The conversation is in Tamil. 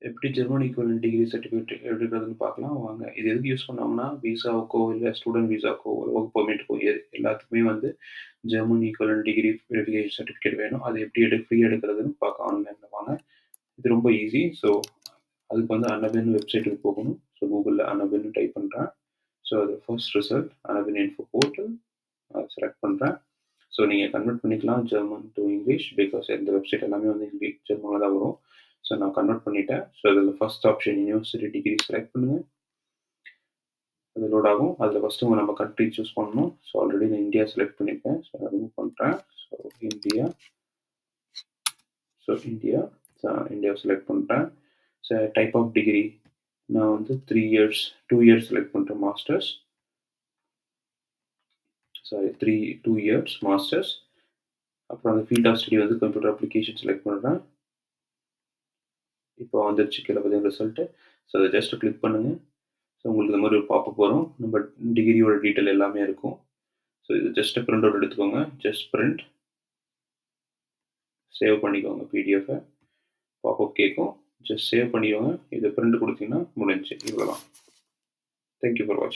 எப்படி ஜெர்மன் ஈக்வலன்ட் டிகிரி சர்டிஃபிகேட் எடுக்கிறதுன்னு பார்க்கலாம் வாங்க. இது எதுக்கு யூஸ் பண்ணுவாங்கன்னா, விசாவுக்கோ, இல்ல ஸ்டூடண்ட் விசாக்கோ, ஒர்க் பெர்மிட்டுக்கோ எல்லாத்துக்குமே வந்து German equivalent degree verification certificate வேணும். அது எப்படி ஃப்ரீயா எடுக்கிறதுன்னு பார்க்க ஆன்லைன்ல வாங்க. இது ரொம்ப ஈஸி. ஸோ, அதுக்கு வந்து அன்னபின் வெப்சைட்டுக்கு போகணும். ஸோ, கூகுள்ல அன்னபின்னு டைப் பண்றேன். ஸோ, அது ஃபர்ஸ்ட் ரிசல்ட் அன்னபின் இன்ஃபோ போர்ட்டல். அத செலக்ட் பண்றேன். ஸோ, நீங்க கன்வெர்ட் பண்ணிக்கலாம் ஜெர்மன் டூ இங்கிலீஷ். பிகாஸ் இந்த வெப்சைட் எல்லாமே வந்து ஜெர்மன்ல தான் வரும். ஸோ, நான் கன்வெர்ட் பண்ணிட்டேன். ஸோ, அதில first option university degree select பண்ணுங்க. அது லோட் ஆகும். அதில ஃபர்ஸ்ட்டு நம்ம கண்ட்ரி சூஸ் பண்ணணும். ஸோ, ஆல்ரெடி நான் இந்தியா செலக்ட் பண்ணியிருக்கேன். ஸோ, நான் ரிமூவ் பண்றேன். So, India. இந்தியாவ செலக்ட் பண்றேன். ஸோ, டைப் ஆஃப் டிகிரி நான் வந்து 3 இயர்ஸ், 2 இயர்ஸ் செலக்ட் பண்றேன் மாஸ்டர்ஸ். Sorry 2 years masters. அப்புறம் அந்த ஃபீல்ட் ஆஃப் ஸ்டடி வந்து கம்ப்யூட்டர் அப்ளிகேஷன் செலக்ட் பண்றேன். இப்போ வந்துருச்சு கீழ பார்த்தீங்கன்னா ரிசல்ட்டு. ஸோ, அத ஜஸ்ட் கிளிக் பண்ணுங்க. ஸோ, உங்களுக்கு இந்த மாரி ஒரு பாப்பப் வரும். நம்ம டிகிரியோட டீட்டெயில் எல்லாமே இருக்கும். ஸோ, இது ஜஸ்ட் பிரிண்ட் அவுட் எடுத்துக்கோங்க. Just print. சேவ் பண்ணிக்கோங்க பிடிஎஃப்ப. பாப்பப் கேட்கும். ஜஸ்ட் சேவ் பண்ணிக்கோங்க. இத பிரிண்ட் குடுத்தீங்கன்னா முடிஞ்சுச்சு. இவ்வளோதான். தேங்க் யூ ஃபார் வாட்சிங்.